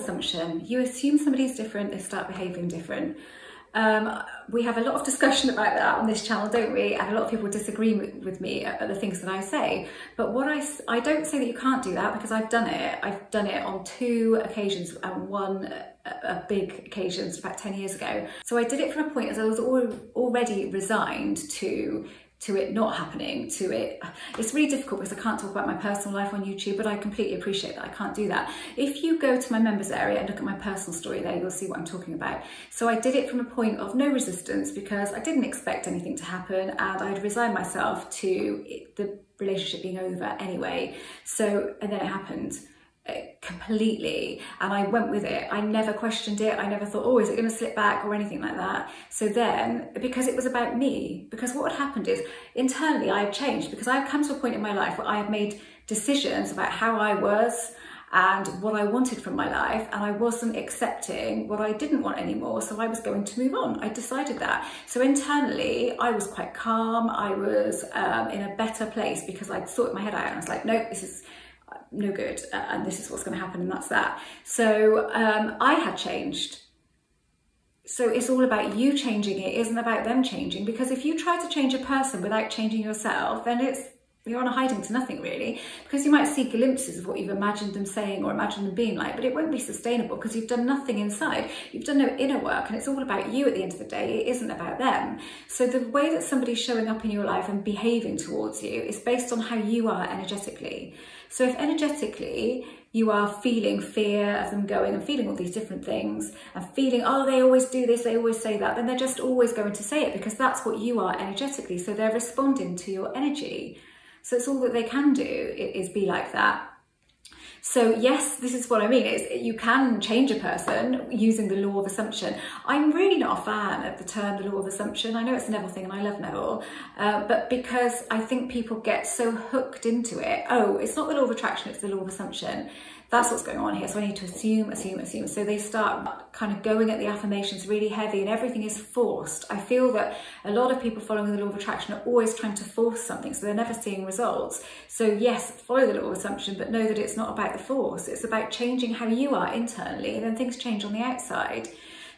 assumption. You assume somebody's different, they start behaving different. We have a lot of discussion about that on this channel, don't we? And a lot of people disagree with me at the things that I say. But what I don't say that you can't do that, because I've done it. I've done it on 2 occasions, and one a big occasion about 10 years ago. So I did it from a point as I was already resigned to it not happening, to it. It's really difficult because I can't talk about my personal life on YouTube, but I completely appreciate that I can't do that. If you go to my members area and look at my personal story there, you'll see what I'm talking about. So I did it from a point of no resistance, because I didn't expect anything to happen, and I'd resigned myself to the relationship being over anyway. So, and then it happened completely, and I went with it. I never questioned it. I never thought, oh, is it going to slip back or anything like that. So then, because it was about me, because what had happened is internally I had changed, because I've come to a point in my life where I have made decisions about how I was and what I wanted from my life, and I wasn't accepting what I didn't want anymore, so I was going to move on. I decided that. So internally I was quite calm. I was in a better place, because I'd sorted my head out and I was like, nope, this is no good, and this is what's going to happen, and that's that. So I had changed. So it's all about you changing. It isn't about them changing, because if you try to change a person without changing yourself, then you're on a hiding to nothing, really, because you might see glimpses of what you've imagined them saying or imagined them being like, but it won't be sustainable, because you've done nothing inside. You've done no inner work, and it's all about you at the end of the day. It isn't about them. So the way that somebody's showing up in your life and behaving towards you is based on how you are energetically. So if energetically you are feeling fear of them going, and feeling all these different things, and feeling, oh, they always do this, they always say that, then they're just always going to say it, because that's what you are energetically. So they're responding to your energy. So it's all that they can do is be like that. So yes, this is what I mean, is you can change a person using the law of assumption. I'm really not a fan of the term the law of assumption. I know it's a Neville thing, and I love Neville, but because I think people get so hooked into it. Oh, it's not the law of attraction, it's the law of assumption. That's what's going on here. So I need to assume. So they start kind of going at the affirmations really heavy, and everything is forced. I feel that a lot of people following the law of attraction are always trying to force something, so they're never seeing results. So yes, follow the law of assumption, but know that it's not about the force. It's about changing how you are internally, and then things change on the outside.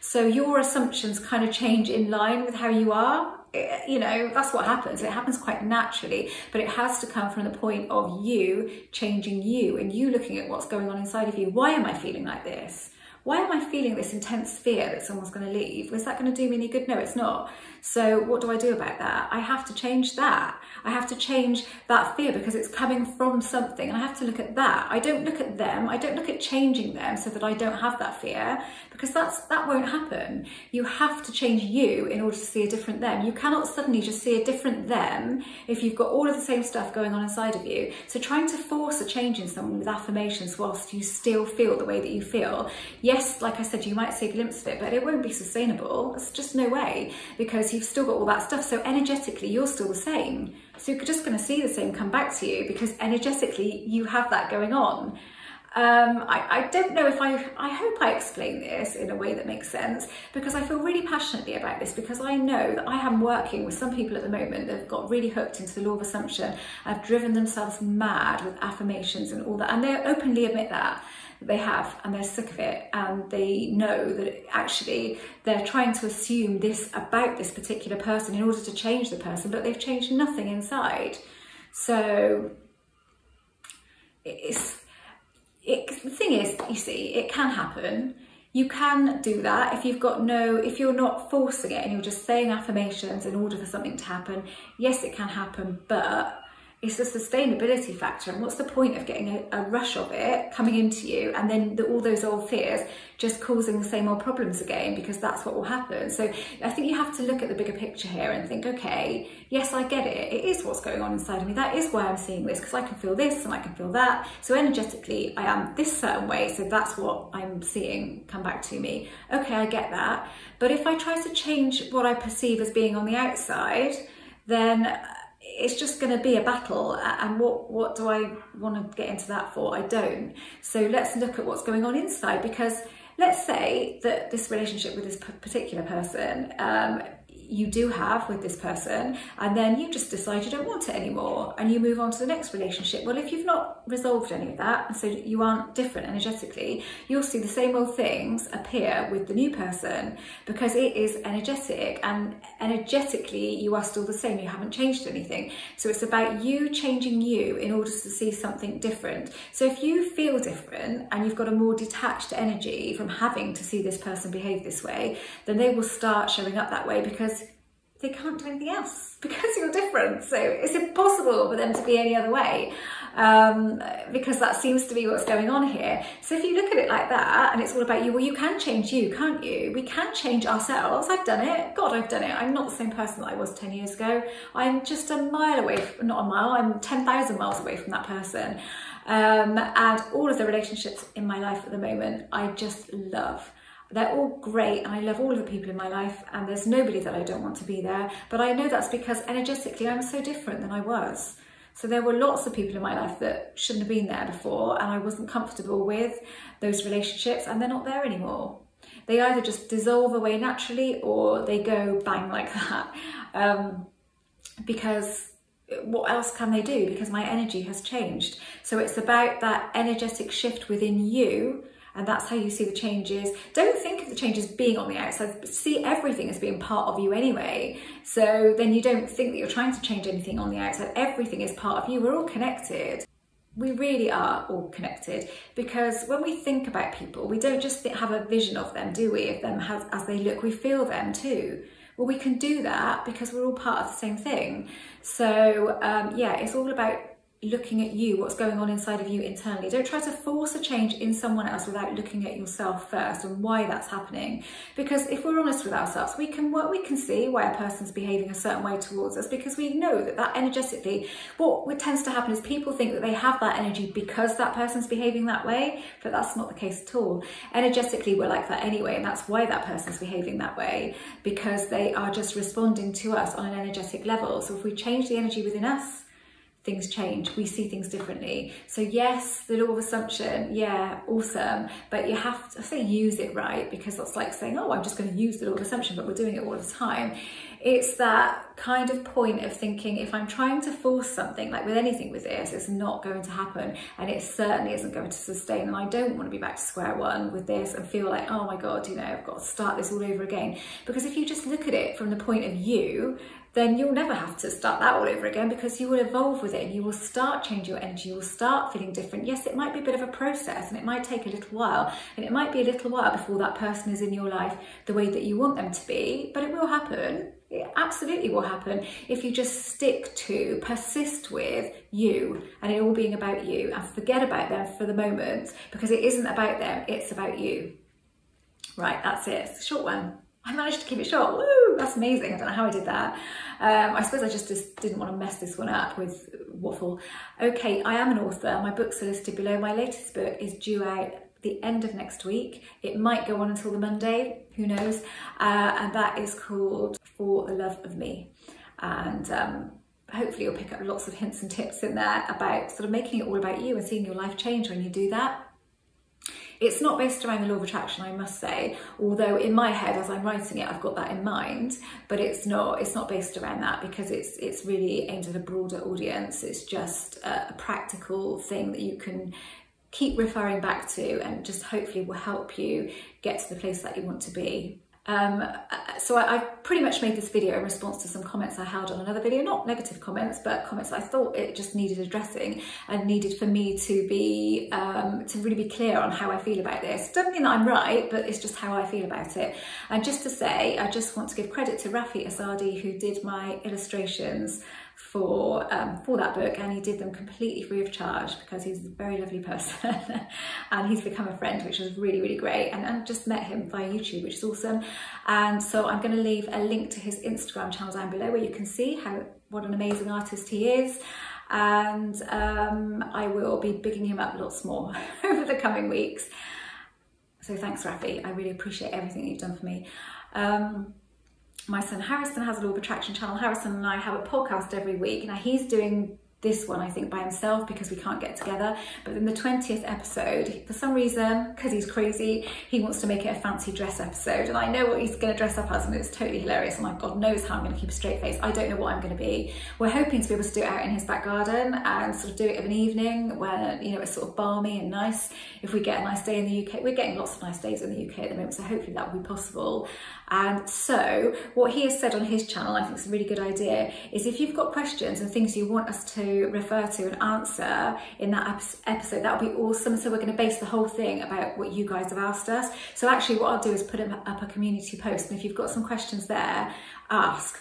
So your assumptions kind of change in line with how you are. You know, that's what happens. It happens quite naturally, but it has to come from the point of you changing you, and you looking at what's going on inside of you. Why am I feeling like this? Why am I feeling this intense fear that someone's going to leave? Is that going to do me any good? No, it's not. So what do I do about that? I have to change that. I have to change that fear, because it's coming from something, and I have to look at that. I don't look at them. I don't look at changing them so that I don't have that fear, because that won't happen. You have to change you in order to see a different them. You cannot suddenly just see a different them if you've got all of the same stuff going on inside of you. So trying to force a change in someone with affirmations whilst you still feel the way that you feel, yes, like I said, you might see a glimpse of it, but it won't be sustainable. It's just no way, because you've still got all that stuff. So energetically, you're still the same. So you're just going to see the same come back to you, because energetically, you have that going on. I don't know if I hope I explain this in a way that makes sense, because I feel really passionately about this, because I know that I am working with some people at the moment that have got really hooked into the law of assumption, have driven themselves mad with affirmations and all that, and they openly admit that they have, and they're sick of it, and they know that actually they're trying to assume this about this particular person in order to change the person, but they've changed nothing inside. So the thing is, you see, it can happen. You can do that if if you're not forcing it and you're just saying affirmations in order for something to happen. Yes, it can happen, but it's the sustainability factor. And what's the point of getting a rush of it coming into you, and then all those old fears just causing the same old problems again, because that's what will happen. So I think you have to look at the bigger picture here and think, okay, yes, I get it. It is what's going on inside of me. That is why I'm seeing this, because I can feel this and I can feel that. So energetically, I am this certain way. So that's what I'm seeing come back to me. Okay, I get that. But if I try to change what I perceive as being on the outside, then it's just going to be a battle, and what do I want to get into that for? I don't. So let's look at what's going on inside, because let's say that this relationship with this particular person, you do have with this person, and then you just decide you don't want it anymore and you move on to the next relationship. Well, if you've not resolved any of that, and so you aren't different energetically, you'll see the same old things appear with the new person, because it is energetic, and energetically you are still the same. You haven't changed anything. So it's about you changing you in order to see something different. So if you feel different and you've got a more detached energy from having to see this person behave this way, then they will start showing up that way, because they can't do anything else, because you're different. So it's impossible for them to be any other way, because that seems to be what's going on here. So if you look at it like that, and it's all about you, well, you can change you, can't you? We can change ourselves. I've done it. God, I've done it. I'm not the same person that I was 10 years ago. I'm just a mile away, not a mile, I'm 10,000 miles away from that person. And all of the relationships in my life at the moment, I just love. They're all great, and I love all of the people in my life, and there's nobody that I don't want to be there. But I know that's because energetically I'm so different than I was. So there were lots of people in my life that shouldn't have been there before, and I wasn't comfortable with those relationships, and they're not there anymore. They either just dissolve away naturally, or they go bang like that. Because what else can they do? Because my energy has changed. So it's about that energetic shift within you, and that's how you see the changes. Don't think of the changes being on the outside. See everything as being part of you anyway. So then you don't think that you're trying to change anything on the outside. Everything is part of you. We're all connected. We really are all connected, because when we think about people, we don't just have a vision of them, do we? Of them as they look, we feel them too. Well, we can do that because we're all part of the same thing. So yeah, it's all about looking at you, what's going on inside of you internally. Don't try to force a change in someone else without looking at yourself first and why that's happening. Because if we're honest with ourselves, we can see why a person's behaving a certain way towards us, because we know that energetically, what tends to happen is people think that they have that energy because that person's behaving that way, but that's not the case at all. Energetically, we're like that anyway, and that's why that person's behaving that way, because they are just responding to us on an energetic level. So if we change the energy within us, things change, we see things differently. So yes, the law of assumption, yeah, awesome, but you have to, I say use it right, because that's like saying, oh, I'm just going to use the law of assumption, but we're doing it all the time. It's that kind of point of thinking, if I'm trying to force something, like with anything with this, it's not going to happen, and it certainly isn't going to sustain. And I don't want to be back to square one with this and feel like, oh my God, you know, I've got to start this all over again. Because if you just look at it from the point of you, then you'll never have to start that all over again, because you will evolve with it and you will start changing your energy, you will start feeling different. Yes, it might be a bit of a process, and it might take a little while, and it might be a little while before that person is in your life the way that you want them to be, but it will happen. It absolutely will happen if you just stick to, persist with you, and it all being about you, and forget about them for the moment, because it isn't about them, it's about you. Right, that's it. It's a short one. I managed to keep it short. Woo, that's amazing. I don't know how I did that. I suppose I just didn't want to mess this one up with waffle. Okay, I am an author. My books are listed below. My latest book is due out the end of next week. It might go on until the Monday, who knows? And that is called For the Love of Me. And hopefully you'll pick up lots of hints and tips in there about sort of making it all about you and seeing your life change when you do that. It's not based around the law of attraction, I must say, although in my head, as I'm writing it, I've got that in mind, but it's not based around that, because it's really aimed at a broader audience. It's just a practical thing that you can keep referring back to, and just hopefully will help you get to the place that you want to be. So I've pretty much made this video in response to some comments I had on another video, not negative comments, but comments I thought it just needed addressing and needed for me to be, to really be clear on how I feel about this. Doesn't mean that I'm right, but it's just how I feel about it. And just to say, I just want to give credit to Rafi Asadi, who did my illustrations for that book, and he did them completely free of charge, because he's a very lovely person and he's become a friend, which was really, really great, and I just met him via YouTube, which is awesome. And so I'm going to leave a link to his Instagram channel down below, where you can see what an amazing artist he is, and I will be bigging him up lots more over the coming weeks. So thanks, Rafi, I really appreciate everything you've done for me. My son Harrison has a law of attraction channel. Harrison and I have a podcast every week. Now he's doing this one, I think, by himself because we can't get together. But then the 20th episode, for some reason, because he's crazy, he wants to make it a fancy dress episode. And I know what he's going to dress up as, and it's totally hilarious. And God knows how I'm going to keep a straight face. I don't know what I'm going to be. We're hoping to be able to do it out in his back garden and sort of do it of an evening where, you know, it's sort of balmy and nice. If we get a nice day in the UK, we're getting lots of nice days in the UK at the moment, so hopefully that will be possible. And so what he has said on his channel, I think is a really good idea, is if you've got questions and things you want us to refer to and answer in that episode, that would be awesome. So we're going to base the whole thing about what you guys have asked us. So actually what I'll do is put up a community post, and if you've got some questions there,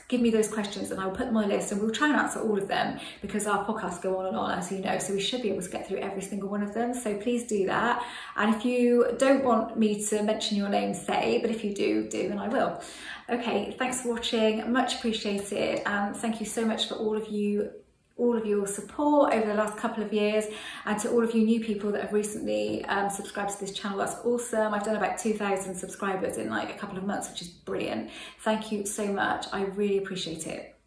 give me those questions and I'll put them on a list, and we'll try and answer all of them because our podcasts go on and on, as you know, so we should be able to get through every single one of them. So please do that. And if you don't want me to mention your name, say, but if you do, then I will. Okay, thanks for watching, much appreciated, and thank you so much for all of your support over the last couple of years, and to all of you new people that have recently subscribed to this channel. That's awesome. I've done about 2,000 subscribers in like a couple of months, which is brilliant. Thank you so much. I really appreciate it.